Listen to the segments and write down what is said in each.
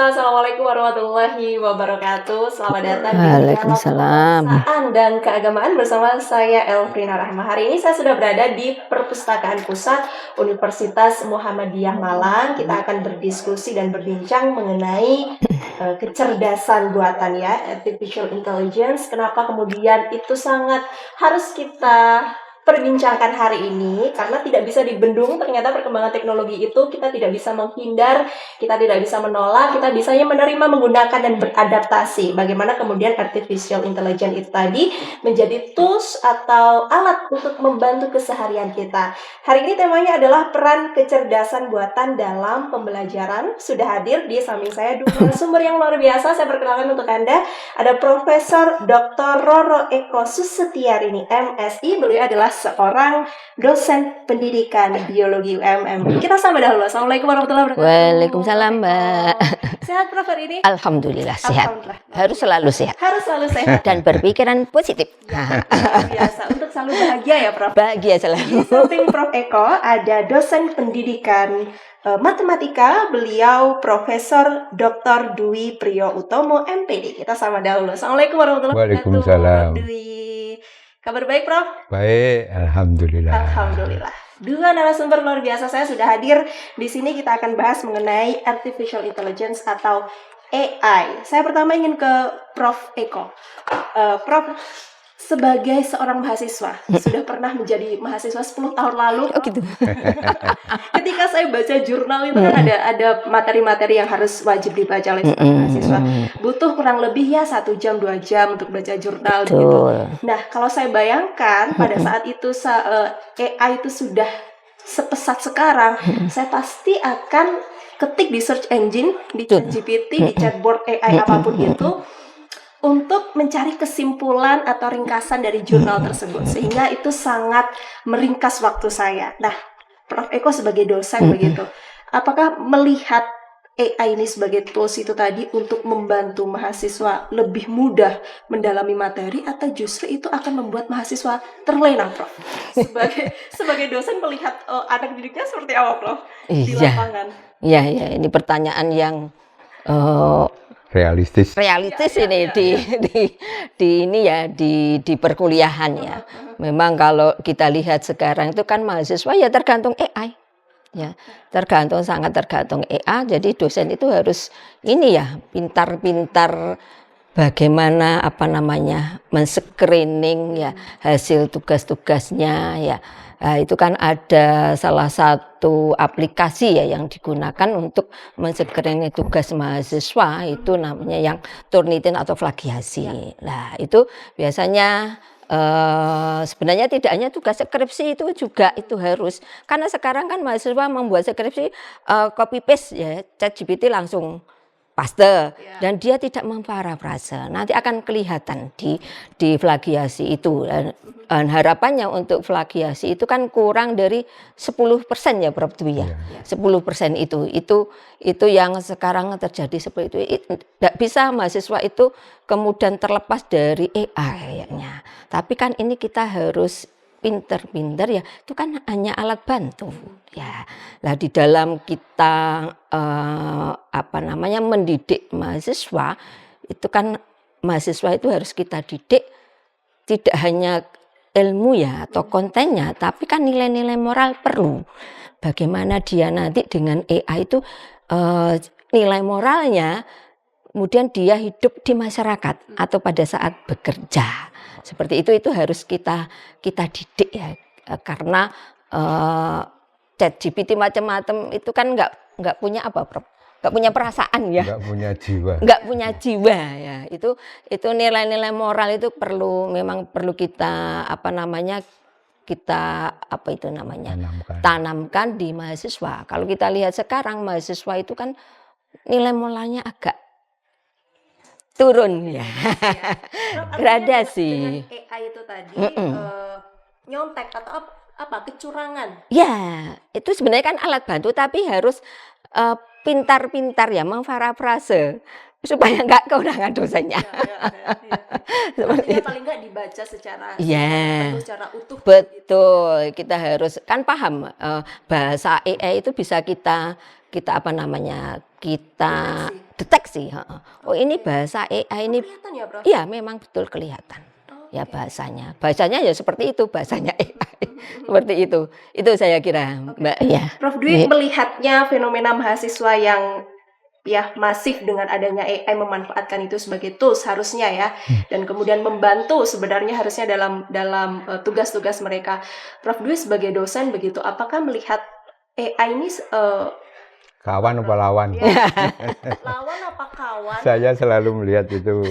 Assalamualaikum warahmatullahi wabarakatuh. Selamat datang di Dialog Waalaikumsalam. Kebangsaan dan Keagamaan bersama saya Elfrina Rahma. Hari ini saya sudah berada di Perpustakaan Pusat Universitas Muhammadiyah Malang. Kita akan berdiskusi dan berbincang mengenai kecerdasan buatan ya, artificial intelligence. Kenapa kemudian itu sangat harus kita perbincangkan hari ini, karena tidak bisa dibendung. Ternyata perkembangan teknologi itu kita tidak bisa menghindar, kita tidak bisa menolak, kita bisanya menerima, menggunakan, dan beradaptasi. Bagaimana kemudian artificial intelligence itu tadi menjadi tools atau alat untuk membantu keseharian kita. Hari ini temanya adalah peran kecerdasan buatan dalam pembelajaran. Sudah hadir di samping saya dua sumber yang luar biasa. Saya perkenalkan untuk Anda, ada Profesor Dr. Roro Eko Susetyarini, MSI. Beliau adalah seorang dosen pendidikan biologi UMM. Kita sama dahulu. Assalamualaikum warahmatullahi wabarakatuh. Waalaikumsalam, Mbak. Sehat Prof hari ini? Alhamdulillah sehat. Alhamdulillah. Harus selalu sehat Harus selalu sehat. dan berpikiran positif. Biasa untuk selalu bahagia ya Prof. Bahagia Di selalu. samping Prof Eko ada dosen pendidikan matematika, beliau Profesor Dr. Dwi Priyo Utomo MPD. Kita sama dahulu. Assalamualaikum warahmatullahi wabarakatuh. Waalaikumsalam. Dwi. Kabar baik Prof? Baik, alhamdulillah. Alhamdulillah. Dua narasumber luar biasa saya sudah hadir di sini. Kita akan bahas mengenai artificial intelligence atau AI. Saya pertama ingin ke Prof Eko. Prof, sebagai seorang mahasiswa, sudah pernah menjadi mahasiswa 10 tahun lalu. Oh gitu. Ketika saya baca jurnal itu kan ada materi-materi yang harus wajib dibaca oleh seorang mahasiswa. Butuh kurang lebih ya 1 jam 2 jam untuk baca jurnal gitu. Betul. Nah, kalau saya bayangkan pada saat itu AI itu sudah sepesat sekarang, saya pasti akan ketik di search engine, di ChatGPT, di chatbot AI apapun itu, untuk mencari kesimpulan atau ringkasan dari jurnal tersebut, sehingga itu sangat meringkas waktu saya. Nah, Prof Eko sebagai dosen begitu, apakah melihat AI ini sebagai tools itu tadi untuk membantu mahasiswa lebih mudah mendalami materi, atau justru itu akan membuat mahasiswa terlena, Prof? Sebagai dosen melihat anak didiknya seperti apa, Prof? Di lapangan. Iya, ini pertanyaan yang Realistis. ini di ini ya di perkuliahan ya. Memang kalau kita lihat sekarang itu kan mahasiswa ya tergantung AI. Ya, sangat tergantung AI. Jadi dosen itu harus ini ya pintar-pintar bagaimana men-screening ya hasil tugas-tugasnya ya. Nah, itu kan ada salah satu aplikasi ya yang digunakan untuk men-screening tugas mahasiswa, itu namanya yang Turnitin atau plagiasi. Nah, itu biasanya sebenarnya tidak hanya tugas skripsi, itu juga itu harus, karena sekarang kan mahasiswa membuat skripsi copy paste ya, ChatGPT langsung paste dan dia tidak memparafrase. Nanti akan kelihatan di plagiasi itu, dan harapannya untuk plagiasi itu kan kurang dari 10% ya Prof Dwi ya. 10% itu yang sekarang terjadi seperti itu. Tidak bisa mahasiswa itu kemudian terlepas dari AI kayaknya. Tapi kan ini kita harus pinter-pinter ya, itu kan hanya alat bantu ya. Lah di dalam kita mendidik mahasiswa, itu kan mahasiswa itu harus kita didik tidak hanya ilmu ya atau kontennya, tapi kan nilai-nilai moral perlu. Bagaimana dia nanti dengan AI itu nilai moralnya kemudian dia hidup di masyarakat atau pada saat bekerja. Seperti itu harus kita didik ya, karena ChatGPT macam-macam itu kan nggak punya apa, Prof? Nggak punya perasaan ya. Nggak punya jiwa ya. Itu nilai-nilai moral itu memang perlu kita tanamkan di mahasiswa. Kalau kita lihat sekarang mahasiswa itu kan nilai moralnya agak turun ya. Gradasi. Dengan AI itu tadi nyontek atau kecurangan. Ya, itu sebenarnya kan alat bantu, tapi harus pintar-pintar ya memparafrase supaya nggak kekurangan dosennya. Artinya paling nggak dibaca secara utuh. Betul, kita harus kan paham bahasa AI itu bisa kita deteksi. Oh ini bahasa AI ini, Kelihatan ya, Prof? iya memang betul kelihatan. Ya bahasanya ya seperti itu, bahasanya AI seperti itu. Itu saya kira, Mbak. Ya. Prof Dwi melihatnya fenomena mahasiswa yang ya masif dengan adanya AI memanfaatkan itu sebagai tools harusnya ya, dan kemudian membantu sebenarnya harusnya dalam tugas-tugas mereka. Prof Dwi sebagai dosen begitu, apakah melihat AI ini Kawan apa lawan? ya, lawan apa kawan? Saya selalu melihat itu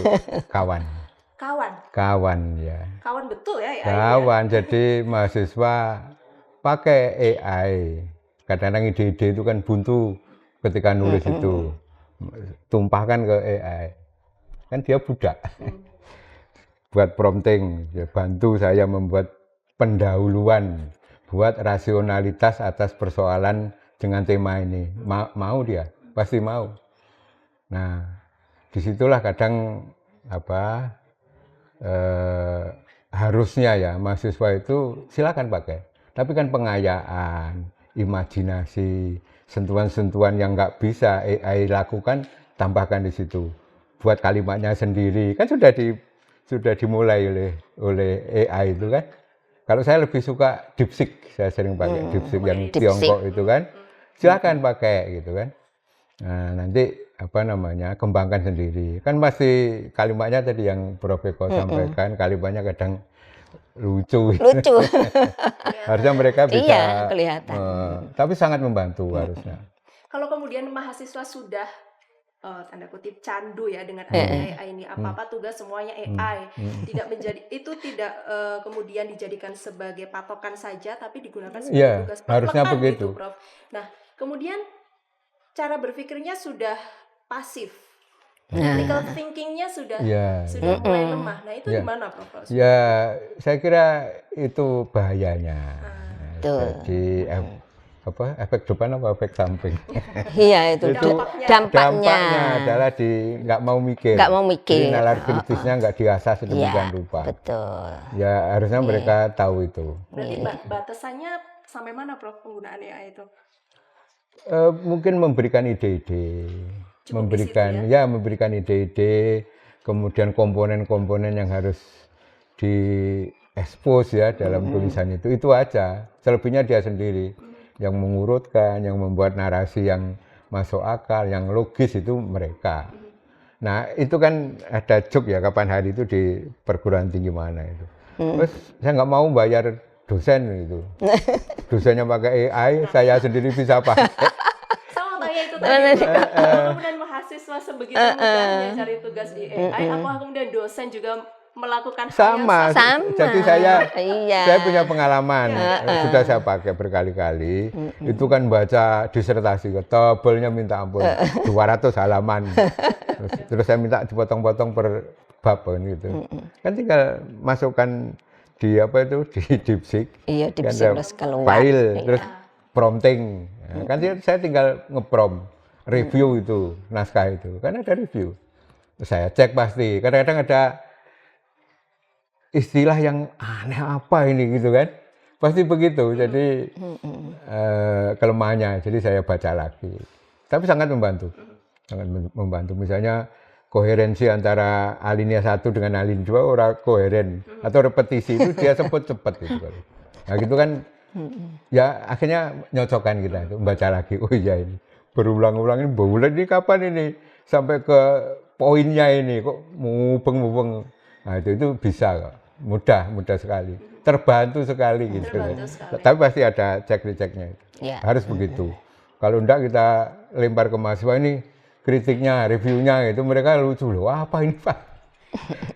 kawan. Kawan ya. Kawan betul ya AI. Kawan. Jadi mahasiswa pakai AI. Kadang-kadang ide-ide itu kan buntu ketika nulis itu. Tumpahkan ke AI. Kan dia budak. Buat prompting, ya, bantu saya membuat pendahuluan, buat rasionalitas atas persoalan dengan tema ini. Mau dia, pasti mau. Nah, disitulah kadang harusnya ya mahasiswa itu silakan pakai. Tapi kan pengayaan, imajinasi, sentuhan-sentuhan yang nggak bisa AI lakukan, tambahkan di situ. Buat kalimatnya sendiri, kan sudah dimulai oleh AI itu kan. Kalau saya lebih suka DeepSeek, saya sering pakai DeepSeek yang Tiongkok itu kan. Silakan pakai gitu kan. Nah, nanti kembangkan sendiri. Kan pasti kalimatnya tadi yang Prof Eko sampaikan, kalimatnya kadang lucu. Harusnya mereka bisa. Iya, kelihatan. Tapi sangat membantu harusnya. Kalau kemudian mahasiswa sudah tanda kutip candu ya dengan adanya AI ini, apa-apa tugas semuanya AI, tidak kemudian dijadikan sebagai patokan saja, tapi digunakan sebagai tugas harusnya gitu, begitu. Prof. Nah, kemudian cara berpikirnya sudah pasif, critical thinkingnya sudah mulai lemah. Nah itu gimana, Prof? Ya, saya kira itu bahayanya. Jadi efek depan apa efek samping? Iya itu dampaknya adalah nggak mau mikir. Jadi nalar kritisnya nggak diasah sedemikian rupa. Betul. Ya harusnya mereka tahu itu. Berarti batasannya sampai mana, Prof, penggunaan AI itu? Mungkin memberikan ide-ide, memberikan ide-ide, kemudian komponen-komponen yang harus diekspos ya dalam tulisan itu aja. Selebihnya dia sendiri yang mengurutkan, yang membuat narasi yang masuk akal, yang logis itu mereka. Nah itu kan ada joke ya, kapan hari itu di perguruan tinggi mana itu. Terus saya nggak mau bayar dosen itu. Dosennya pakai AI, saya sendiri bisa pakai. Sama tanya itu tadi. Kemudian mahasiswa sebegitu mudahnya cari tugas di AI, apakah kemudian dosen juga melakukan sama. Jadi saya punya pengalaman, sudah saya pakai berkali-kali. Itu kan baca disertasi, tebelnya minta ampun, 200 halaman. Terus saya minta dipotong-potong per bab gitu. Kan tinggal masukkan di di DeepSeek, file, terus prompting. Kan saya tinggal ngeprom, review itu naskah itu, kan ada review. Terus saya cek pasti. Kadang-kadang ada istilah yang aneh apa ini gitu kan, pasti begitu. Jadi kelemahannya, jadi saya baca lagi. Tapi sangat membantu, Misalnya koherensi antara alinea 1 dengan alinea 2 orang koheren, atau repetisi itu dia sebut cepat gitu. Nah gitu kan, ya akhirnya nyocokkan kita itu, membaca lagi. Oh iya ini berulang-ulang ini, bulan ini kapan ini sampai ke poinnya ini kok mubeng-mubeng. Nah itu bisa kok. Mudah sekali, terbantu sekali gitu. Tapi pasti ada cek-ceknya, harus begitu. Kalau enggak kita lempar ke mahasiswa ini kritiknya, reviewnya itu, mereka lucu loh, apa ini Pak?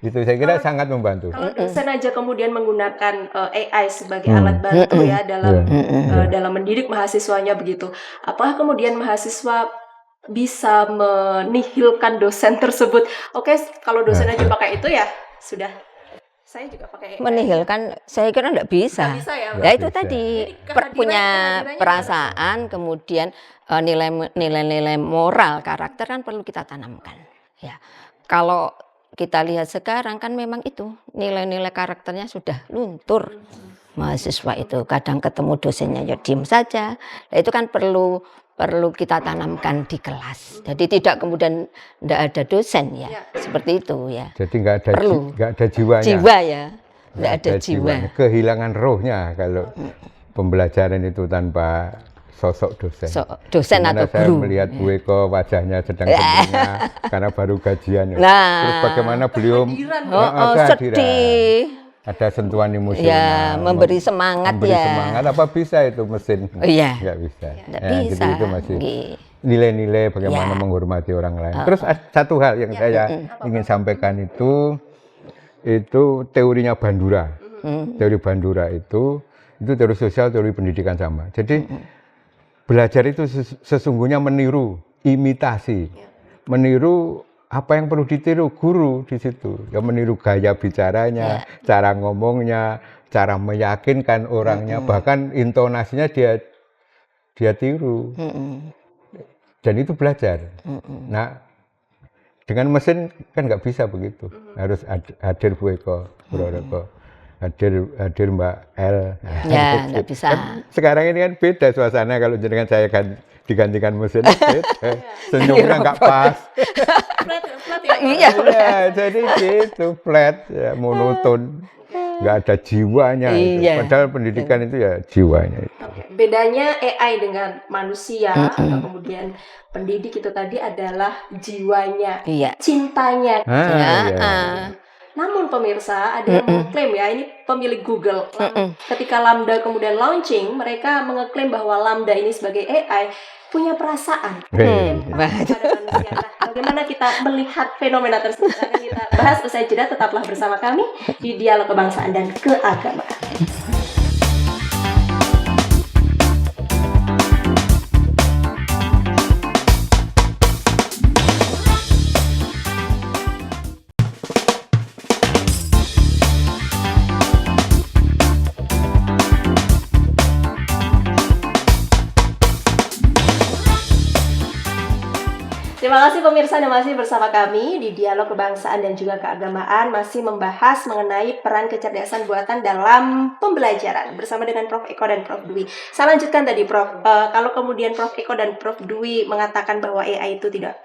Itu saya kira sangat membantu. Kalau dosen aja kemudian menggunakan AI sebagai alat bantu ya dalam mendidik mahasiswanya begitu, apakah kemudian mahasiswa bisa menihilkan dosen tersebut? Oke, kalau dosen aja pakai itu ya sudah. Saya juga pakai AI. Menihilkan, saya kira enggak bisa. Nggak bisa ya, Ya itu tadi punya perasaan, kemudian nilai-nilai moral karakter kan perlu kita tanamkan. Ya, kalau kita lihat sekarang kan memang itu nilai-nilai karakternya sudah luntur. Mahasiswa itu kadang ketemu dosennya ya diem saja. Nah, itu kan perlu perlu kita tanamkan di kelas. Jadi tidak kemudian tidak ada dosen ya, seperti itu ya. Jadi nggak ada jiwanya. Jiwa ya, tidak ada jiwa. Jiwanya. Kehilangan rohnya kalau pembelajaran itu tanpa sosok dosen. Dosen Dimana atau saya guru. melihat Bu Eko wajahnya sedang sempurna karena baru gajian. Nah. Terus bagaimana beliau kehadiran. Sedih. Ada sentuhan emosional. Ya, memberi semangat memberi ya. semangat apa bisa itu mesin? Iya. Nggak bisa. Nggak Ya, bisa. Jadi itu masih Nggih. nilai-nilai bagaimana Ya. menghormati orang lain. Terus satu hal yang saya ingin sampaikan itu teorinya Bandura. Teori Bandura itu teori sosial, teori pendidikan sama. Jadi belajar itu sesungguhnya meniru, imitasi, meniru apa yang perlu ditiru guru di situ. Ya meniru gaya bicaranya, cara ngomongnya, cara meyakinkan orangnya, bahkan intonasinya dia tiru. Dan itu belajar. Nah, dengan mesin kan nggak bisa begitu. Harus hadir Bu Eko, Bro Eko. Hadir Mbak L. Ya, nggak bisa. Kan sekarang ini kan beda suasana kalau jenengan saya kan digantikan mesin beda. Senyumnya nggak pas. Flat ya. Iya. Ya, jadi gitu flat, ya, monoton, nggak ada jiwanya. Itu. Iya. Padahal pendidikan itu ya jiwanya. Itu. Bedanya AI dengan manusia atau kemudian pendidik itu tadi adalah jiwanya, Iya. cintanya. Iya. Namun pemirsa, ada yang mengklaim ya, ini pemilik Google. Ketika Lambda kemudian launching, mereka mengeklaim bahwa Lambda ini sebagai AI punya perasaan. Kepada manusia. Nah, bagaimana kita melihat fenomena tersebut? Akan kita bahas usai jeda. Tetaplah bersama kami di Dialog Kebangsaan dan Keagamaan. Terima kasih pemirsa, dan masih bersama kami di Dialog Kebangsaan dan juga Keagamaan, masih membahas mengenai peran kecerdasan buatan dalam pembelajaran bersama dengan Prof. Eko dan Prof. Dwi. Saya lanjutkan tadi Prof. Kalau kemudian Prof. Eko dan Prof. Dwi mengatakan bahwa AI itu tidak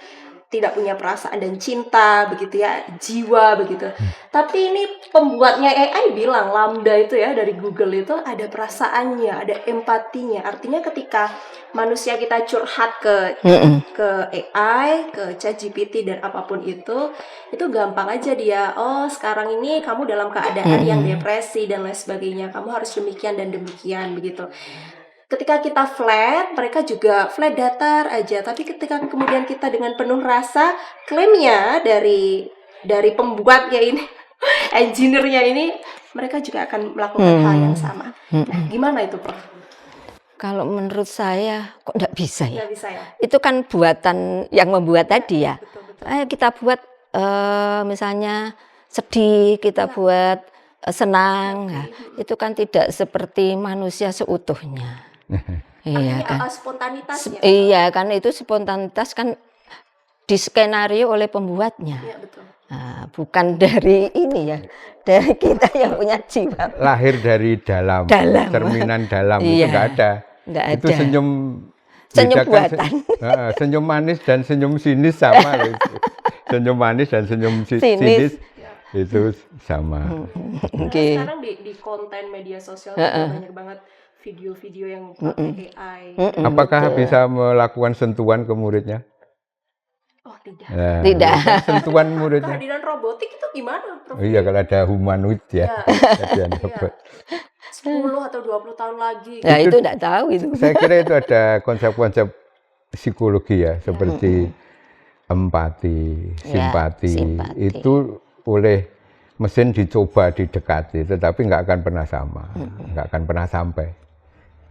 punya perasaan dan cinta begitu ya, jiwa begitu. Tapi ini pembuatnya AI bilang Lambda itu ya dari Google itu ada perasaannya, ada empatinya. Artinya ketika manusia kita curhat ke AI, ke ChatGPT dan apapun itu gampang aja dia, oh sekarang ini kamu dalam keadaan yang depresi dan lain sebagainya, kamu harus demikian dan demikian begitu. Ketika kita flat, mereka juga flat datar aja. Tapi ketika kemudian kita dengan penuh rasa, klaimnya dari pembuatnya ini, engineer-nya ini, mereka juga akan melakukan hal yang sama. Nah, gimana itu, Prof? Kalau menurut saya kok nggak bisa ya? Nggak bisa ya? Itu kan buatan yang membuat tadi ya. Betul. Ayo kita buat misalnya sedih, kita buat senang. Nah, itu kan tidak seperti manusia seutuhnya. Iya kan? Spontanitasnya. Iya kan, itu spontanitas kan diskenario oleh pembuatnya. Iya, betul. Nah, bukan dari ini ya, dari kita yang punya jiwa. Lahir dari dalam. Cerminan dalam itu Iya. nggak ada. Nggak Itu ada. senyum Senyum bedakan buatan. senyum manis dan senyum sinis sama loh. Senyum manis dan senyum sinis itu sama. Oke. Sekarang di konten media sosial banyak banget video-video yang pakai AI. Apakah bisa melakukan sentuhan ke muridnya? Oh, tidak. Nah, Tidak. sentuhan muridnya. Kehadiran robotik itu gimana, Prof? Iya, kalau ada humanoid ya. Iya. Jadi apa? 10 atau 20 tahun lagi. Ya itu enggak tahu itu. Saya kira itu ada konsep-konsep psikologi ya, seperti empati, simpati. simpati. Itu oleh mesin dicoba didekati, tetapi nggak akan pernah sama, nggak akan pernah sampai.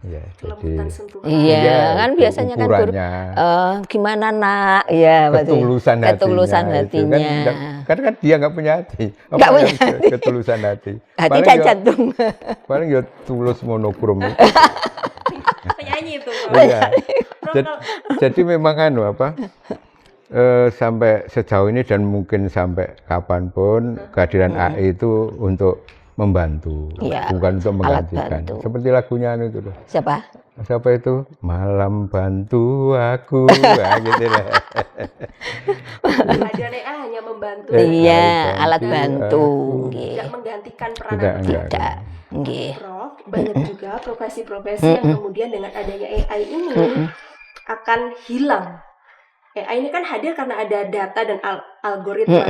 Ya, Kelembutan sentuhan. Iya, kan itu biasanya kan guru, ukurannya. gimana nak? Ya, Ketulusan hatinya. ketulusan itu hatinya. kan dia nggak punya hati. Nggak Apa punya yang hati. ketulusan hati. Hati Paling dan ya- jantung. Paling ya tulus monokrom. Penyanyi itu. Prof. Iya. Prof, Jadi memang sampai sejauh ini dan mungkin sampai kapanpun kehadiran AI itu untuk membantu, Ya, bukan untuk alat menggantikan. bantu. Seperti lagunya itu loh. Siapa? Siapa itu? Malam bantu aku, nah, gitu lah. Kehadiran AI hanya membantu, Iya, alat bantu bantu. aku. Nggih. tidak menggantikan peranan Tidak, manusia. enggak. Tidak. Nggih. Prof, banyak juga profesi-profesi yang kemudian dengan adanya AI ini akan hilang. AI ini kan hadir karena ada data dan algoritma.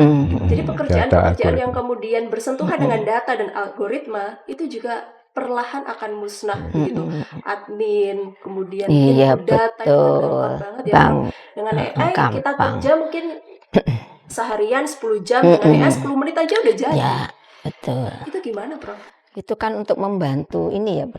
Jadi pekerjaan-pekerjaan yang kemudian bersentuhan dengan data dan algoritma itu juga perlahan akan musnah begitu. Admin, kemudian Iya, input data itu kan betul. gampang banget ya. Bang, Dengan AI kita gampang. kerja mungkin seharian 10 jam, dengan AI 10 menit aja udah jadi. Ya, betul. Itu gimana, Prof? Itu kan untuk membantu ini ya,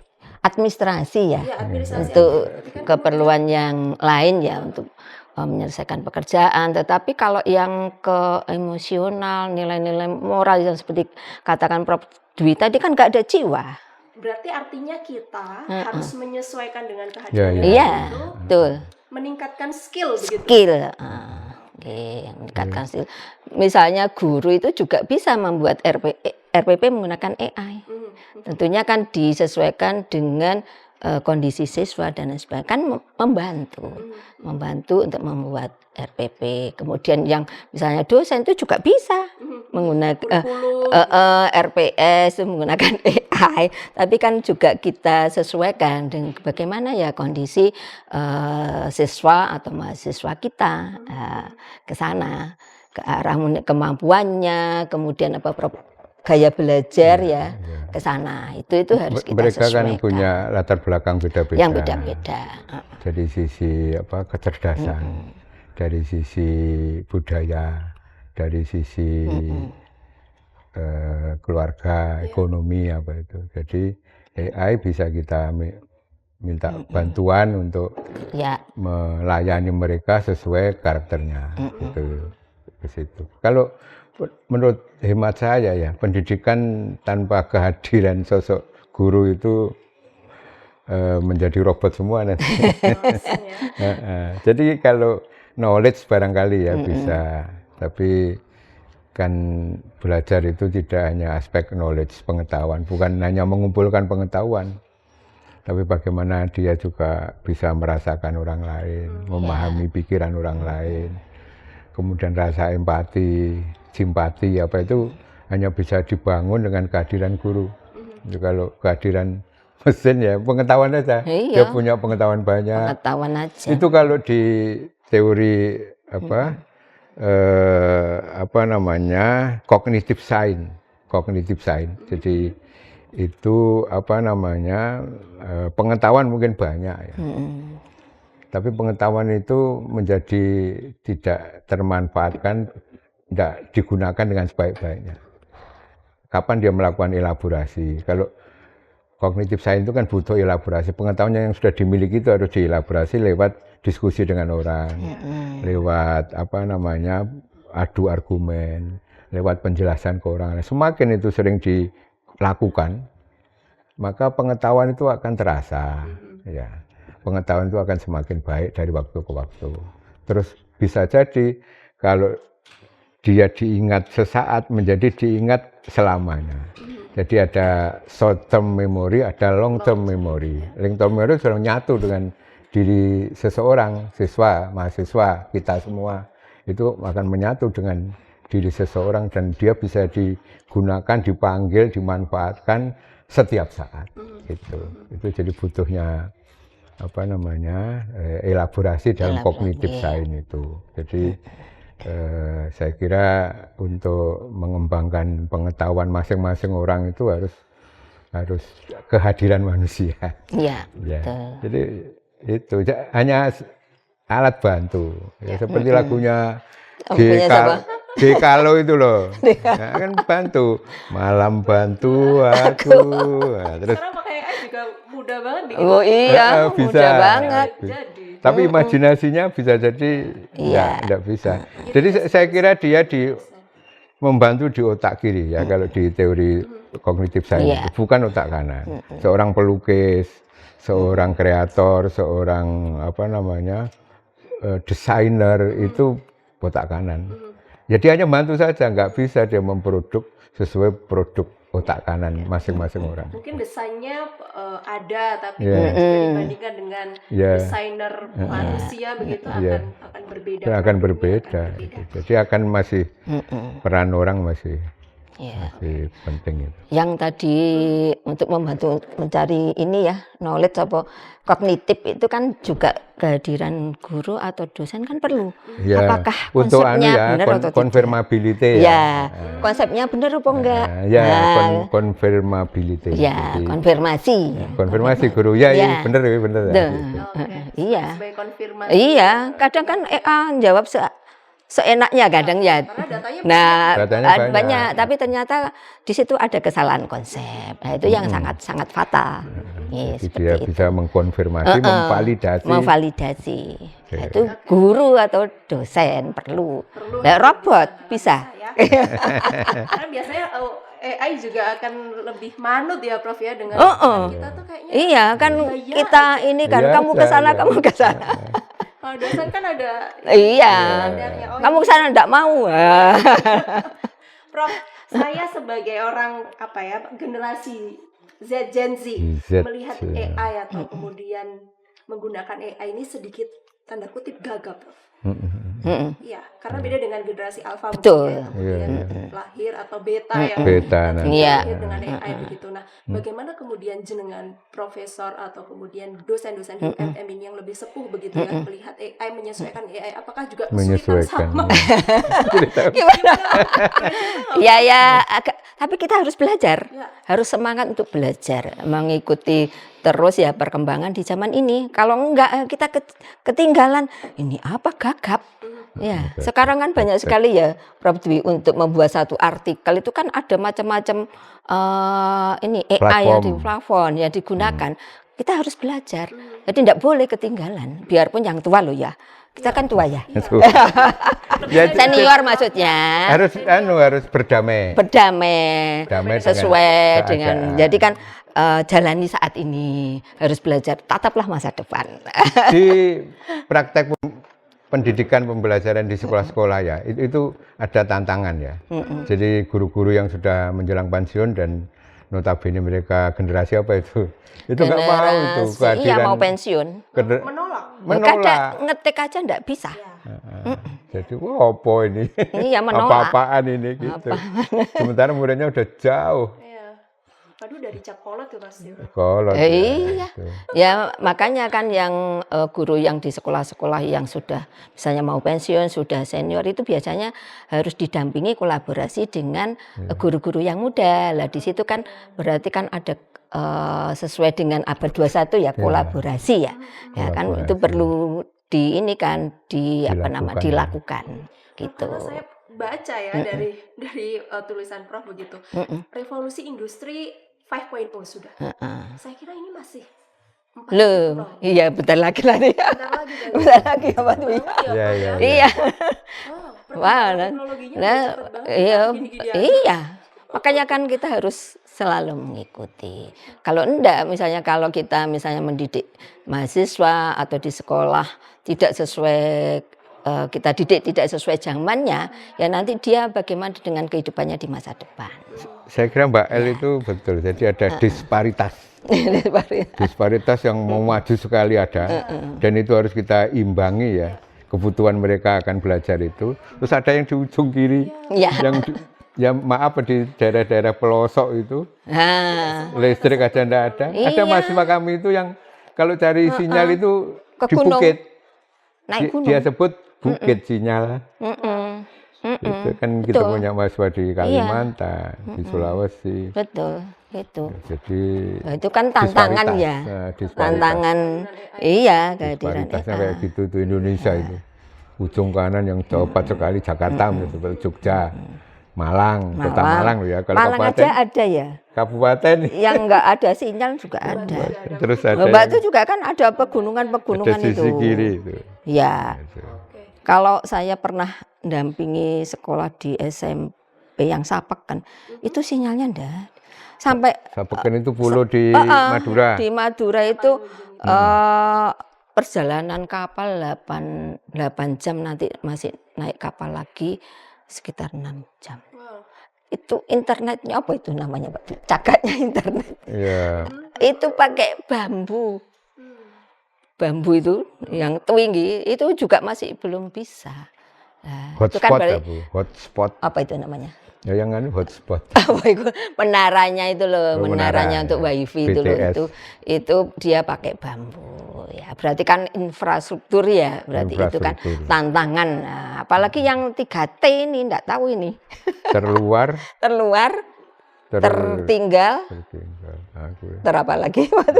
administrasi ya. Ya, administrasi Untuk Tapi kan keperluan yang lain ya, untuk menyelesaikan pekerjaan. Tetapi kalau yang ke emosional, nilai-nilai moral yang seperti katakan Prof Dwi tadi kan nggak ada jiwa. berarti artinya kita harus menyesuaikan dengan Ya, kehadiran ya. Iya, itu, betul. meningkatkan skill begitu. Skill. Oke, meningkatkan skill. Misalnya guru itu juga bisa membuat RPP menggunakan AI. Tentunya kan disesuaikan dengan kondisi siswa dan lain sebagainya, kan membantu untuk membuat RPP. Kemudian yang misalnya dosen itu juga bisa menggunakan RPS menggunakan AI, tapi kan juga kita sesuaikan dengan bagaimana ya kondisi siswa atau mahasiswa kita ke sana, ke arah kemampuannya, kemudian gaya belajar ya ke sana. Itu harus kita Mereka sesuaikan. kan punya latar belakang beda-beda. Yang beda-beda. Dari sisi kecerdasan, dari sisi budaya, dari sisi keluarga, ekonomi apa itu. Jadi AI bisa kita minta bantuan untuk melayani mereka sesuai karakternya. Gitu. Ke situ. Kalau menurut hemat saya ya, pendidikan tanpa kehadiran sosok guru itu menjadi robot semua nanti. Jadi kalau knowledge barangkali ya bisa, tapi kan belajar itu tidak hanya aspek knowledge, pengetahuan, bukan hanya mengumpulkan pengetahuan, tapi bagaimana dia juga bisa merasakan orang lain, memahami pikiran orang lain, kemudian rasa empati, simpati apa itu hanya bisa dibangun dengan kehadiran guru. Jadi kalau kehadiran mesin ya pengetahuan aja, dia punya pengetahuan banyak. Pengetahuan aja. Itu kalau di teori cognitive science. Jadi itu pengetahuan mungkin banyak ya. Tapi pengetahuan itu menjadi tidak termanfaatkan, tidak digunakan dengan sebaik-baiknya. Kapan dia melakukan elaborasi? Kalau cognitive science itu kan butuh elaborasi. Pengetahuan yang sudah dimiliki itu harus dielaborasi lewat diskusi dengan orang, lewat adu argumen, lewat penjelasan ke orang. Semakin itu sering dilakukan, maka pengetahuan itu akan terasa. Ya. Pengetahuan itu akan semakin baik dari waktu ke waktu. Terus bisa jadi kalau dia diingat sesaat menjadi diingat selamanya. Jadi ada short term memory, ada long term memory. Long term memory sudah nyatu dengan diri seseorang, siswa, mahasiswa, kita semua. Itu akan menyatu dengan diri seseorang dan dia bisa digunakan, dipanggil, dimanfaatkan setiap saat. Itu jadi butuhnya elaborasi dalam cognitive science itu. Jadi saya kira untuk mengembangkan pengetahuan masing-masing orang itu harus kehadiran manusia. Iya. Ya. Jadi itu hanya alat bantu. Ya, seperti lagunya Dekalo itu loh. Nah, kan bantu. Malam bantu aku. Nah, terus sekarang pakai AI juga mudah banget bikin. Oh iya, bisa. mudah banget. Jadi Tapi imajinasinya bisa jadi enggak bisa. Jadi saya kira dia membantu di otak kiri ya kalau di teori kognitif science itu, bukan otak kanan. Seorang pelukis, seorang kreator, seorang desainer itu otak kanan. Jadi hanya bantu saja, nggak bisa dia memproduk sesuai produk otak kanan masing-masing orang. Mungkin desainnya ada, tapi Iya. jika dibandingkan dengan Iya. desainer manusia begitu Iya. akan berbeda. Itu akan berbeda. Jadi akan masih peran orang masih Ya. penting itu. Yang tadi untuk membantu mencari ini ya, knowledge apa kognitif itu kan juga kehadiran guru atau dosen kan perlu. Ya, Apakah untuk konsepnya benar atau tidak? konfirmability Ya, konsepnya benar apa enggak? Ya, Nah, konfirmability. ya, Jadi, konfirmasi. konfirmasi guru. Ya, Ya. benar. Tuh. Iya. Sebagai konfirmasi. Iya, kadang kan jawab seenaknya kadang ya. Karena datanya Nah, Datanya banyak. banyak, tapi ternyata di situ ada kesalahan konsep. Nah, itu yang sangat fatal. Jadi Seperti dia itu. bisa mengkonfirmasi, memvalidasi. Memvalidasi. Oke. Nah, itu guru atau dosen perlu. Nah, robot bisa. ya. Karena biasanya AI juga akan lebih manut ya Prof ya dengan kita tuh kayaknya. Iya, kan Iya, kita ini kan Iya kamu ke sana, aja. kamu ke sana. Kalau dosen kan ada Iya. standarnya. Oh, Kamu ke sana enggak mau. Prof, saya sebagai orang generasi Z Gen Z, Z, melihat ya. AI atau kemudian menggunakan AI ini sedikit tanda kutip gagap, Prof. Iya, karena beda dengan generasi alfa Betul. mungkin ya, kemudian Iya. lahir atau beta yang Beta, nanti Iya. lahir dengan AI begitu. Nah, bagaimana kemudian jenengan profesor atau kemudian dosen-dosen di UMM ini yang lebih sepuh begitu ya melihat AI, menyesuaikan AI, apakah juga kesulitan Menyesuaikan. sama? Ya, tapi kita harus belajar. Ya. Harus semangat untuk belajar, mengikuti terus ya perkembangan di zaman ini. Kalau enggak kita ketinggalan. Ini apa gagap? Ya, sekarang kan banyak sekali ya Prof Dwi untuk membuat satu artikel itu kan ada macam-macam ini AI yang di platform yang digunakan. Kita harus belajar. Jadi tidak boleh ketinggalan. Biarpun yang tua loh ya. Kita kan tua ya. Jadi Senior maksudnya. harus berdamai. Berdamai Damai sesuai dengan dengan jadi kan jalani saat ini harus belajar, tataplah masa depan. Di praktek pendidikan pembelajaran di sekolah-sekolah ya itu ada tantangan ya. Jadi guru-guru yang sudah menjelang pensiun dan notabene mereka generasi apa itu nggak mau itu kehadiran. Iya, mau pensiun. Menolak. Ngetik aja nggak bisa. Jadi apa ini? Iya, menolak. Apa-apaan ini gitu. Sementara muridnya udah jauh. Iya. Aduh, dari cap kolot tuh pasti. Kolot. Iya. Gitu. Ya makanya kan yang guru yang di sekolah-sekolah yang sudah misalnya mau pensiun, sudah senior itu biasanya harus didampingi kolaborasi dengan guru-guru yang muda. Lah di situ kan berarti kan ada sesuai dengan abad 21 ya kolaborasi ya. Ya kan itu perlu dilakukan gitu. Karena saya baca ya dari tulisan Prof begitu. Revolusi industri 5.0 sudah. Saya kira ini masih 4.0. Loh, iya bentar lagi lah nih. Bentar lagi kan? Bentar lagi apa tuh? Iya. Iya. Wah, Wah, teknologinya nah, cepet banget. iya, Gini-gini aja. iya. Makanya kan kita harus selalu mengikuti. Kalau enggak, misalnya kalau kita misalnya mendidik mahasiswa atau di sekolah tidak sesuai kita didik tidak sesuai zamannya, ya nanti dia bagaimana dengan kehidupannya di masa depan. Saya kira Mbak El itu betul. Jadi ada disparitas. Disparitas yang mau maju sekali ada. Dan itu harus kita imbangi ya. Kebutuhan mereka akan belajar itu. Terus ada yang di ujung kiri. Ya. Ya maaf di daerah-daerah pelosok itu. Nah, Listrik aja enggak ada. Ada Iya. mahasiswa kami itu yang kalau cari sinyal itu Ke di gunung. bukit. naik gunung. Dia sebut bukit sinyal. Itu kan kita Betul. punya mahasiswa di Kalimantan, di Sulawesi. Betul, itu. Jadi Nah, itu kan tantangan disparitas. ya. Nah, disparitas. Tantangan iya kehadiran Disparitasnya AI. kayak gitu tuh Indonesia itu. Ujung kanan yang cepat sekali Jakarta, seperti Jogja, Malang, kota Malang loh ya. Kalau Malang kabupaten, aja ada ya. kabupaten Yang enggak ada sinyal juga ada. terus ada Mbak yang itu juga kan ada ada pegunungan-pegunungan itu. sisi kiri itu. Ya. Gitu. Kalau saya pernah dampingi sekolah di SMP yang Sapek kan, itu sinyalnya enggak. Sampai Sapekan itu pulau di Madura. di Madura itu perjalanan kapal 8 jam, nanti masih naik kapal lagi sekitar 6 jam. Wow. itu internetnya apa itu namanya Pak? Cakatnya internet. Iya. Itu pakai bambu. Bambu itu yang tinggi itu juga masih belum bisa. Nah, itu kan Hotspot berarti ya, Bu. Hotspot. apa itu namanya? Ya yang anu hotspot. Apa itu menaranya itu loh, Oh, menaranya menara, untuk ya. wifi itu loh, BTS. itu dia pakai bambu ya, berarti kan infrastruktur ya, berarti itu kan Infrastruktur. tantangan. Nah, apalagi yang 3T ini enggak tahu ini Terluar, terluar, tertinggal, tertinggal. Aku ya. terapa lagi Terluar.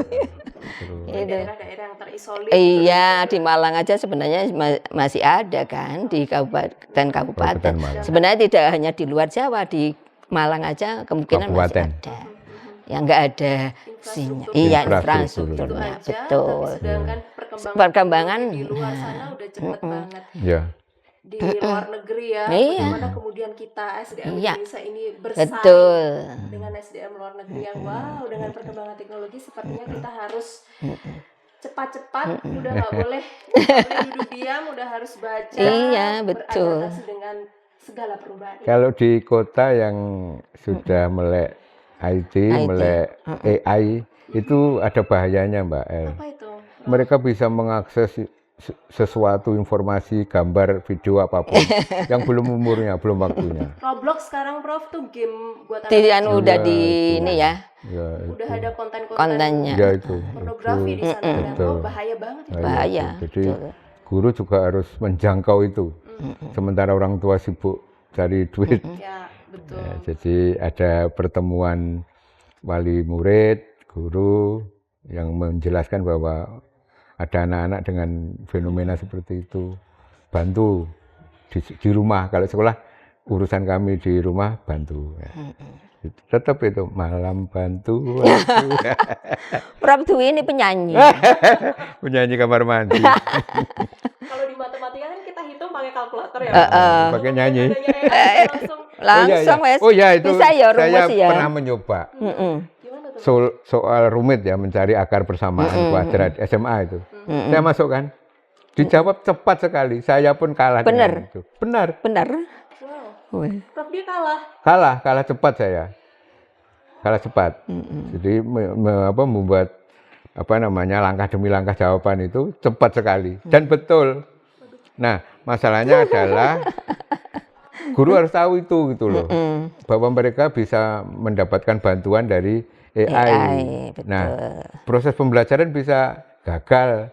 itu. Daerah-daerah yang terisolir. Iya, di Malang aja sebenarnya masih ada kan di kabupaten Kabupaten Malang. sebenarnya tidak hanya di luar Jawa, di Malang aja kemungkinan Kabupaten. masih ada. Yang enggak ada sinyal. Iya, infrastrukturnya, Itu aja, betul. tapi sedangkan perkembangan, di luar sana nah, udah cepet banget. Ya. Di luar negeri ya, Iya. bagaimana kemudian kita SDM Iya. Indonesia ini bersaing Betul. dengan SDM luar negeri yang wow, dengan perkembangan teknologi sepertinya kita harus cepat-cepat, udah nggak boleh duduk diam, udah harus baca, Iya, betul. beradaptasi dengan segala perubahan. Kalau di kota yang sudah melek IT, melek AI, itu ada bahayanya Mbak El. Apa itu? Mereka bisa mengakses sesuatu informasi, gambar, video apapun yang belum umurnya, belum waktunya. Roblox sekarang Prof tuh game buat Tidak anak-anak. udah Iya, di itu. ini ya, Ya, Udah itu. ada konten-konten kontennya. Ya itu. pornografi di sana. Dan, Betul. oh, bahaya banget itu. Bahaya. itu. Jadi betul. guru juga harus menjangkau itu. Sementara orang tua sibuk cari duit. Ya, betul. Ya, jadi ada pertemuan wali murid, guru yang menjelaskan bahwa ada anak-anak dengan fenomena seperti itu. Bantu di rumah. Kalau sekolah urusan kami di rumah bantu. Ya. Tetap itu malam bantu. Prof Dwi ini penyanyi. Menyanyi kamar mandi. Kalau di matematika kan kita hitung pakai kalkulator ya. Pakai nyanyi. Langsung Langsung wes. Oh ya itu bisa ya saya rumus ya. pernah mencoba. gimana tuh? Soal rumit ya mencari akar persamaan kuadrat SMA itu. Saya masukkan. Dijawab cepat sekali. Saya pun kalah Benar. dengan itu. Benar. Benar. Wow. Weh. Prof dia kalah. Kalah cepat saya. Kalah cepat. Jadi membuat langkah demi langkah jawaban itu cepat sekali dan betul. Nah, masalahnya adalah guru harus tahu itu gitu loh. Bahwa mereka bisa mendapatkan bantuan dari AI. betul. Nah, proses pembelajaran bisa gagal.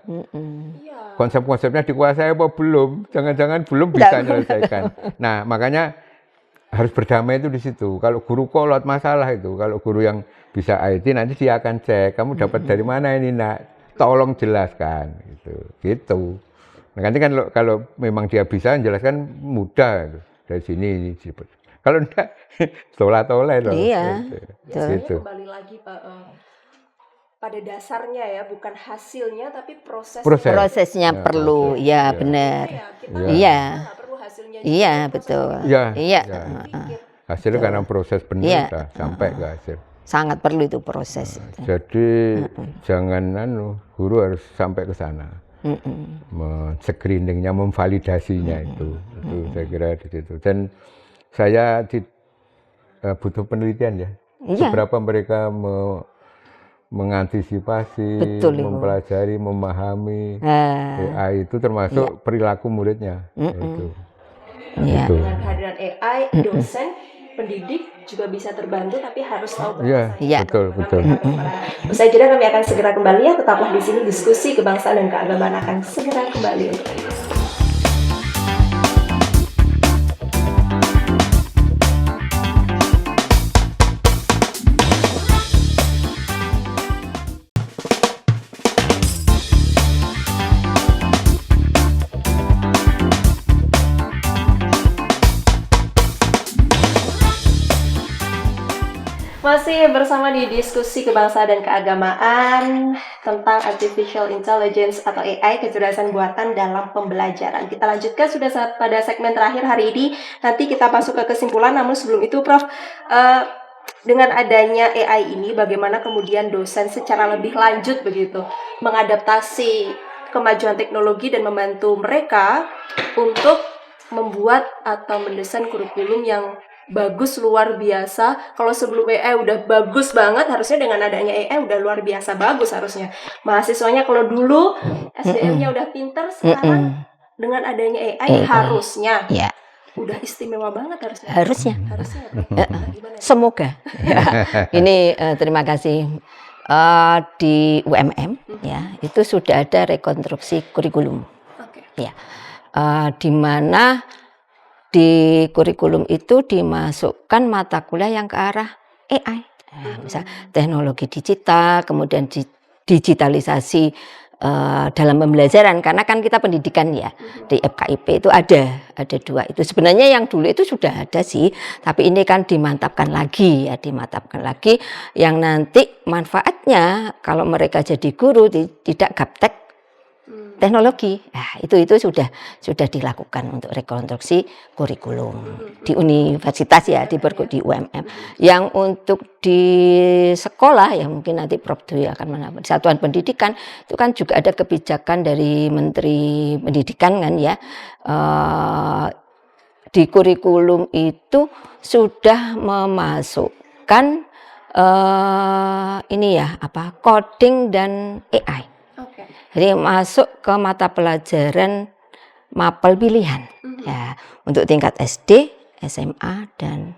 Iya. Konsep-konsepnya dikuasai apa belum? Jangan-jangan belum bisa menyelesaikan. Nah, makanya harus berdamai itu di situ. Kalau guru kolot masalah itu, kalau guru yang bisa IT nanti dia akan cek, kamu dapat dari mana ini nak? Tolong jelaskan gitu. Nah, nanti kan kalau memang dia bisa menjelaskan mudah dari sini. Kalau enggak, tolak-tolak loh. Iya. Biasanya Gitu. kembali lagi Pak, pada dasarnya ya, bukan hasilnya tapi proses. Prosesnya Ya, perlu, proses. ya Ya. benar. Ya, kita Iya. nggak perlu hasilnya. Iya, juga, betul. prosesnya Iya. Iya. Ya. dipikir. Hasilnya karena proses benar Iya. dah, sampai ke hasil. Sangat perlu itu proses. Jadi jangan guru harus sampai ke sana. Screeningnya, memvalidasinya itu saya kira di situ. Dan saya butuh penelitian ya. Iya. Seberapa mereka mengantisipasi, Betul, Ibu. mempelajari, memahami Nah, AI itu termasuk perilaku muridnya. Itu. iya. Itu. Dengan kehadiran AI, dosen, pendidik juga bisa terbantu, tapi harus tahu Iya, batasannya. Iya. betul. Usai jeda kami akan segera kembali ya, tetaplah di sini, diskusi kebangsaan dan keagamaan akan segera kembali untuk Anda. Masih bersama di diskusi kebangsaan dan keagamaan tentang Artificial Intelligence atau AI, kecerdasan buatan dalam pembelajaran. Kita lanjutkan sudah pada segmen terakhir hari ini. Nanti kita masuk ke kesimpulan, namun sebelum itu Prof, dengan adanya AI ini bagaimana kemudian dosen secara lebih lanjut begitu mengadaptasi kemajuan teknologi dan membantu mereka untuk membuat atau mendesain kurikulum yang bagus luar biasa. Kalau sebelum AI udah bagus banget, harusnya dengan adanya AI udah luar biasa bagus harusnya. Mahasiswanya kalau dulu SDM-nya udah pinter, sekarang dengan adanya AI harusnya Ya, udah istimewa banget harusnya. harusnya. Harusnya ya, Prof. Gimana ya? Semoga. Ini terima kasih. Di UMM ya itu sudah ada rekonstruksi kurikulum. Oke. Ya, di mana di kurikulum itu dimasukkan mata kuliah yang ke arah AI, misal teknologi digital, kemudian digitalisasi dalam pembelajaran, karena kan kita pendidikan ya di FKIP itu ada 2 itu. Sebenarnya yang dulu itu sudah ada sih, tapi ini kan dimantapkan lagi yang nanti manfaatnya kalau mereka jadi guru tidak gaptek teknologi. Nah, itu sudah dilakukan untuk rekonstruksi kurikulum di universitas ya, di UMM. Yang untuk di sekolah ya mungkin nanti Prof Dwi akan menambah. Satuan pendidikan itu kan juga ada kebijakan dari Menteri Pendidikan kan ya. Di kurikulum itu sudah memasukkan coding dan AI. Oke. Jadi masuk ke mata pelajaran mapel pilihan ya untuk tingkat SD, SMA dan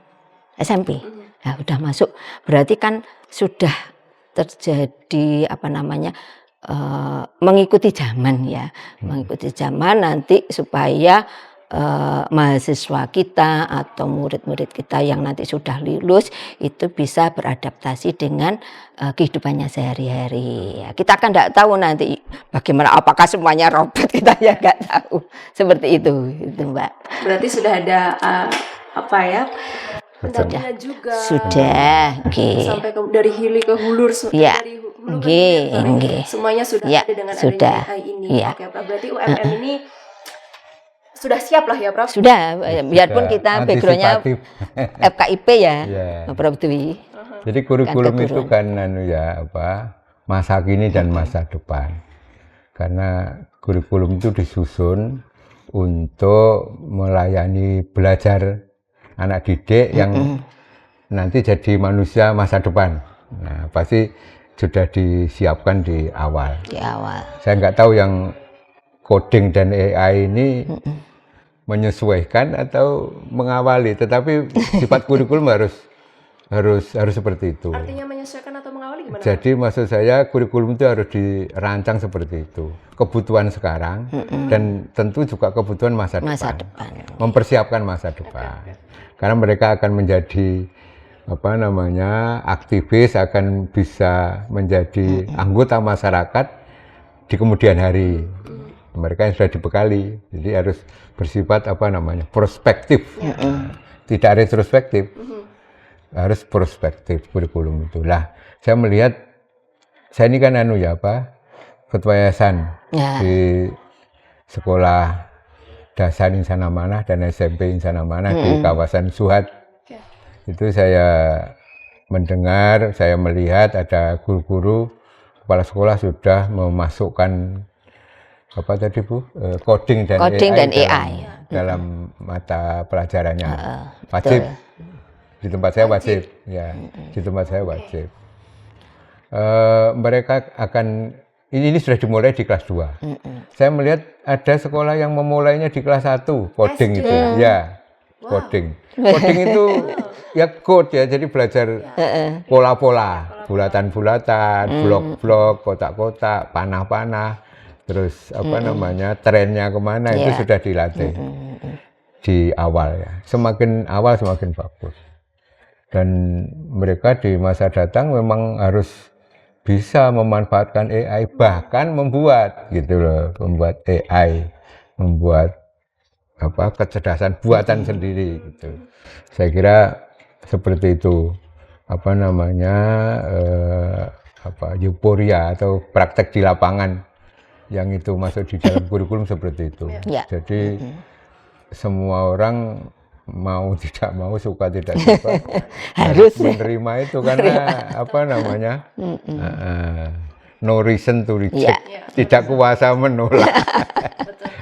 SMP. Nah, udah masuk. Berarti kan sudah terjadi mengikuti zaman ya. Mengikuti zaman nanti supaya mahasiswa kita atau murid-murid kita yang nanti sudah lulus itu bisa beradaptasi dengan kehidupannya sehari-hari. Ya, kita kan tidak tahu nanti bagaimana, apakah semuanya robot, kita ya nggak tahu. Seperti itu Mbak. Berarti sudah ada pendampingan juga. Sudah, sampai dari hili ke hulur, ya. dari hulu ke hilir, semuanya sudah ya, ada dengan sudah. adanya AI ini. Ya. Oke, Prof. Berarti UMM ini sudah siap lah ya, Prof? Sudah, biarpun kita backgroundnya FKIP ya, Prof Dwi. Jadi kurikulum itu kan masa kini dan masa depan. Karena kurikulum itu disusun untuk melayani belajar anak didik yang nanti jadi manusia masa depan. Nah, pasti sudah disiapkan di awal. Saya nggak tahu yang coding dan AI ini menyesuaikan atau mengawali, tetapi sifat kurikulum harus seperti itu. Artinya menyesuaikan atau mengawali gimana? Jadi maksud saya kurikulum itu harus dirancang seperti itu. Kebutuhan sekarang dan tentu juga kebutuhan masa depan. Mempersiapkan masa depan. Karena mereka akan menjadi aktivis, akan bisa menjadi anggota masyarakat di kemudian hari. Mereka yang sudah dibekali, jadi harus bersifat prospektif, tidak retrospektif, harus prospektif kurikulum itulah. Saya melihat, saya ini kan ketua yayasan di sekolah dasar Insan Amanah dan SMP Insan Amanah di kawasan Suhat. Itu saya mendengar, saya melihat ada guru-guru kepala sekolah sudah memasukkan coding dan AI dalam mata pelajarannya. Wajib. Di tempat saya wajib. Ya, di tempat saya wajib. Mereka akan ini sudah dimulai di kelas 2. Saya melihat ada sekolah yang memulainya di kelas 1 coding itu. Ya, coding. Coding itu ya code ya, jadi belajar pola-pola, bulatan-bulatan, blok-blok, kotak-kotak, panah-panah. Terus trennya kemana itu sudah dilatih di awal ya. Semakin awal semakin bagus. Dan mereka di masa datang memang harus bisa memanfaatkan AI, bahkan membuat AI, membuat kecerdasan buatan sendiri gitu. Saya kira seperti itu euforia atau praktek di lapangan yang itu masuk di dalam kurikulum seperti itu. Jadi semua orang mau tidak mau, suka tidak suka harus menerima itu, karena no reason to reject. Iya. Tidak kuasa menolak.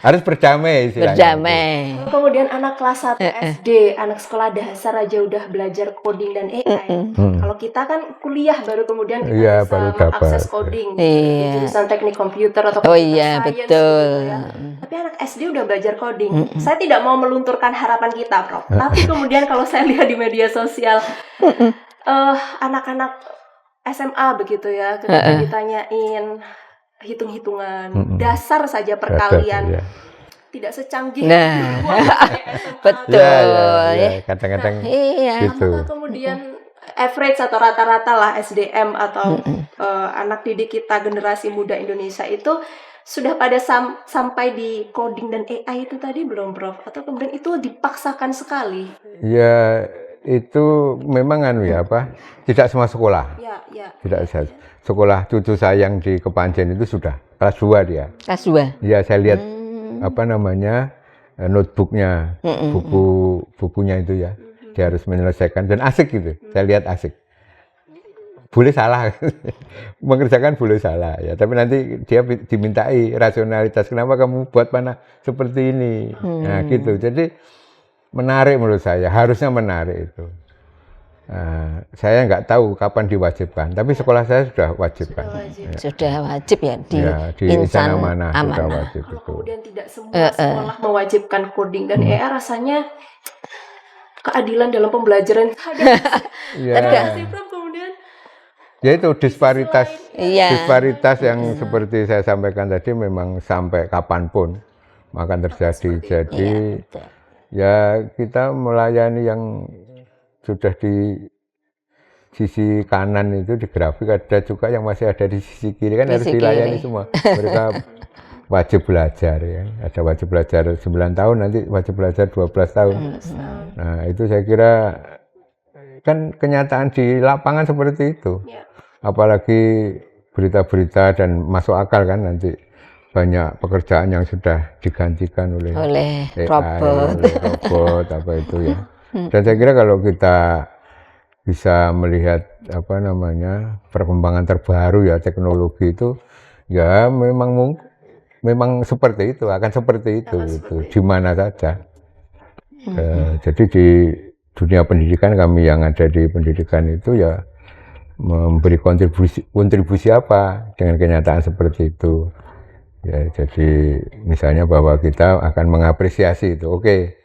Harus berdamai istilahnya. Berdamai. Kemudian anak kelas 1 SD, anak sekolah dasar aja udah belajar coding dan AI. Kalau kita kan kuliah baru kemudian kita Iya, bisa baru mengakses dapat. coding. Iya. Jurusan teknik komputer atau Oh computer iya, science betul. gitu ya. Tapi anak SD udah belajar coding. Saya tidak mau melunturkan harapan kita, Prof. Tapi kemudian kalau saya lihat di media sosial, anak-anak SMA begitu ya, ketika ditanyain hitung-hitungan dasar saja perkalian, Iya. tidak secanggih Nah, dulu waktu saya SMA. betul. Iya. Kadang-kadang Iya. gitu. Apakah kemudian average atau rata-rata lah SDM atau anak didik kita generasi muda Indonesia itu sudah pada sampai di coding dan AI itu tadi belum, Prof? Atau kemudian itu dipaksakan sekali? Ya itu memang tidak semua sekolah. Ya. Tidak sekolah cucu saya yang di Kepanjen itu sudah kelas 2 dia. Kelas 2. Ya saya lihat notebooknya, bukunya itu ya. Dia harus menyelesaikan dan asik gitu. Saya lihat asik. Boleh salah, mengerjakan boleh salah ya. Tapi nanti dia dimintai rasionalitas. Kenapa kamu buat panah seperti ini? Nah gitu. Jadi menarik menurut saya. Harusnya menarik itu. Saya nggak tahu kapan diwajibkan, tapi sekolah saya sudah wajibkan. Sudah wajib ya di Insan Amanah sudah Amanah. wajib itu. Kemudian tidak semua sekolah mewajibkan coding dan AI, rasanya keadilan dalam pembelajaran Ya, kemudian ya itu disparitas Iya. yang seperti saya sampaikan tadi memang sampai kapanpun akan terjadi. Jadi Betul. ya kita melayani yang sudah di sisi kanan itu di grafik, ada juga yang masih ada di sisi kiri kan, Di harus sisi dilayani kiri. semua. Mereka wajib belajar ya. Ada wajib belajar 9 tahun, nanti wajib belajar 12 tahun. Nah, itu saya kira kan kenyataan di lapangan seperti itu. Ya. Apalagi berita-berita dan masuk akal kan nanti banyak pekerjaan yang sudah digantikan oleh AI, robot. oleh robot apa itu ya. Dan saya kira kalau kita bisa melihat perkembangan terbaru ya teknologi itu ya memang seperti itu, akan seperti itu gitu, di mana saja. Jadi di dunia pendidikan, kami yang ada di pendidikan itu ya memberi kontribusi apa dengan kenyataan seperti itu. Ya, jadi misalnya bahwa kita akan mengapresiasi itu, oke.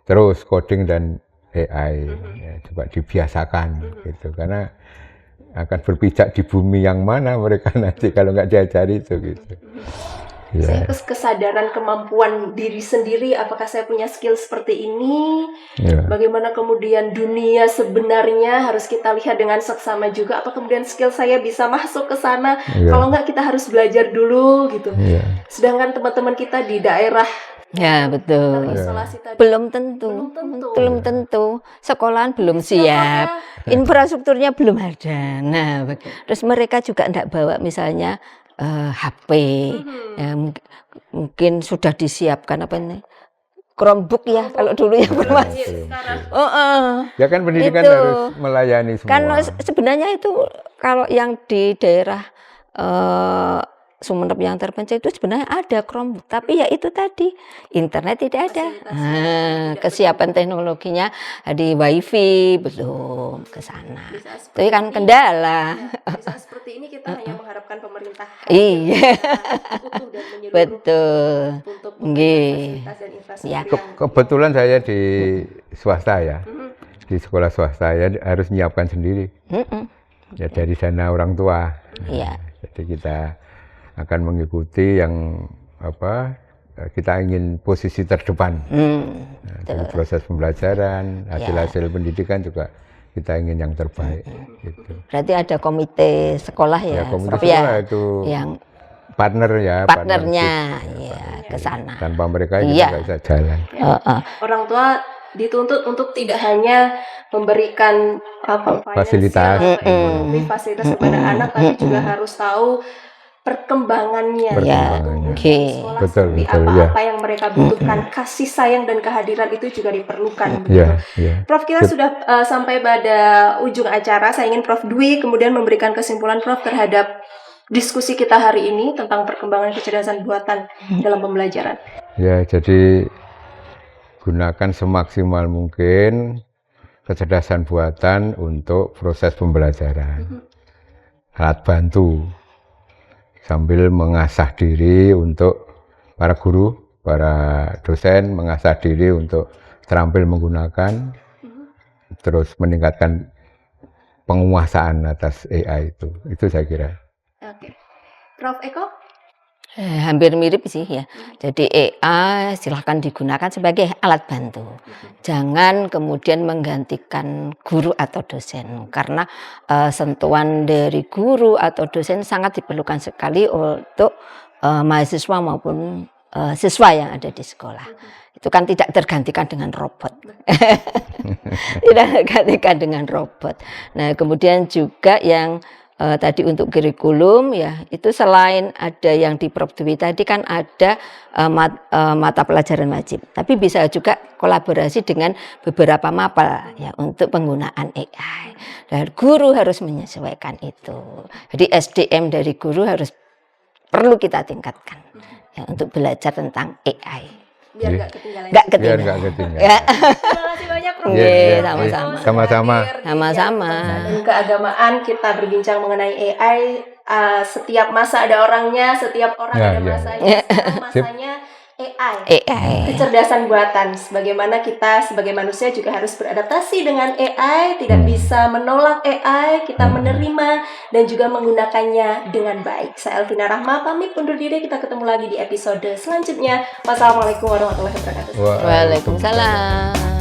Terus coding dan AI ya, coba dibiasakan gitu, karena akan berpijak di bumi yang mana mereka nanti kalau nggak diajari itu gitu. Saya kesadaran kemampuan diri sendiri, apakah saya punya skill seperti ini? Ya. Bagaimana kemudian dunia sebenarnya harus kita lihat dengan seksama juga. Apa kemudian skill saya bisa masuk ke sana? Ya. Kalau nggak, kita harus belajar dulu gitu. Ya. Sedangkan teman-teman kita di daerah Ya, betul. terisolasi tadi Belum tentu. Sekolahan belum siap. Infrastrukturnya belum ada. Nah, terus mereka juga tidak bawa misalnya HP. Ya, mungkin sudah disiapkan apa ini? Chromebook ya, kalau dulu ya belum masih. Ya kan pendidikan Itu. harus melayani semua. Kan sebenarnya itu kalau yang di daerah Sumeneb yang terpencil itu sebenarnya ada Chromebook, tapi ya itu tadi internet tidak ada. Kesiapan teknologinya di WiFi belum ke sana. Itu kan kendala. Bisa seperti ini kita hanya mengharapkan pemerintah Iya. utuh dan menyeluruh Betul. untuk Nggih. fasilitas dan infrastruktur Ya. yang Kebetulan saya di swasta ya, di sekolah swasta ya harus menyiapkan sendiri. Ya dari dana orang tua. Iya. Jadi kita akan mengikuti yang kita ingin posisi terdepan. Dari proses pembelajaran, hasil-hasil pendidikan juga kita ingin yang terbaik. Gitu. Berarti ada komite sekolah ya, Komite Prof, sekolah itu yang partnernya ya ke sana. tanpa mereka itu Iya. nggak bisa jalan. orang tua dituntut untuk tidak hanya memberikan Fasilitas. ekonomi, fasilitas kepada anak, tapi juga harus tahu perkembangannya. Ya, oke. Sekolah Betul, seperti betul, apa yang mereka butuhkan, kasih sayang dan kehadiran itu juga diperlukan. Iya, iya. Prof, kita sudah sampai pada ujung acara. Saya ingin Prof Dwi kemudian memberikan kesimpulan Prof terhadap diskusi kita hari ini tentang perkembangan kecerdasan buatan dalam pembelajaran. Ya, jadi gunakan semaksimal mungkin kecerdasan buatan untuk proses pembelajaran. Alat bantu sambil mengasah diri untuk para guru, para dosen mengasah diri untuk terampil menggunakan, terus meningkatkan penguasaan atas AI itu saya kira. Oke. Prof. Eko? Hampir mirip sih ya. Jadi AI silahkan digunakan sebagai alat bantu. Jangan kemudian menggantikan guru atau dosen. Karena sentuhan dari guru atau dosen sangat diperlukan sekali untuk mahasiswa maupun siswa yang ada di sekolah. Itu kan tidak tergantikan dengan robot. Tidak tergantikan dengan robot. Nah, kemudian juga yang tadi untuk kurikulum ya, itu selain ada yang di Prof Dwi tadi kan ada mata pelajaran wajib, tapi bisa juga kolaborasi dengan beberapa mapel ya untuk penggunaan AI. Dan guru harus menyesuaikan itu. Jadi SDM dari guru harus perlu kita tingkatkan ya, untuk belajar tentang AI. Biar nggak ketinggalan. Nggak Biar ketinggalan. nggak ketinggalan. Ya. Terima kasih banyak Prof. Iya, Dwi. sama-sama. Sama-sama. Sama-sama. Dan keagamaan kita berbincang mengenai AI. Setiap masa ada orangnya, setiap orang Ya, ada ya. masanya. Sekarang masanya AI. AI. Kecerdasan buatan. Bagaimana kita sebagai manusia juga harus beradaptasi dengan AI, tidak bisa menolak AI, kita menerima dan juga menggunakannya dengan baik. Saya Elvina Rahma pamit undur diri, kita ketemu lagi di episode selanjutnya. Wassalamualaikum warahmatullahi wabarakatuh. Waalaikumsalam.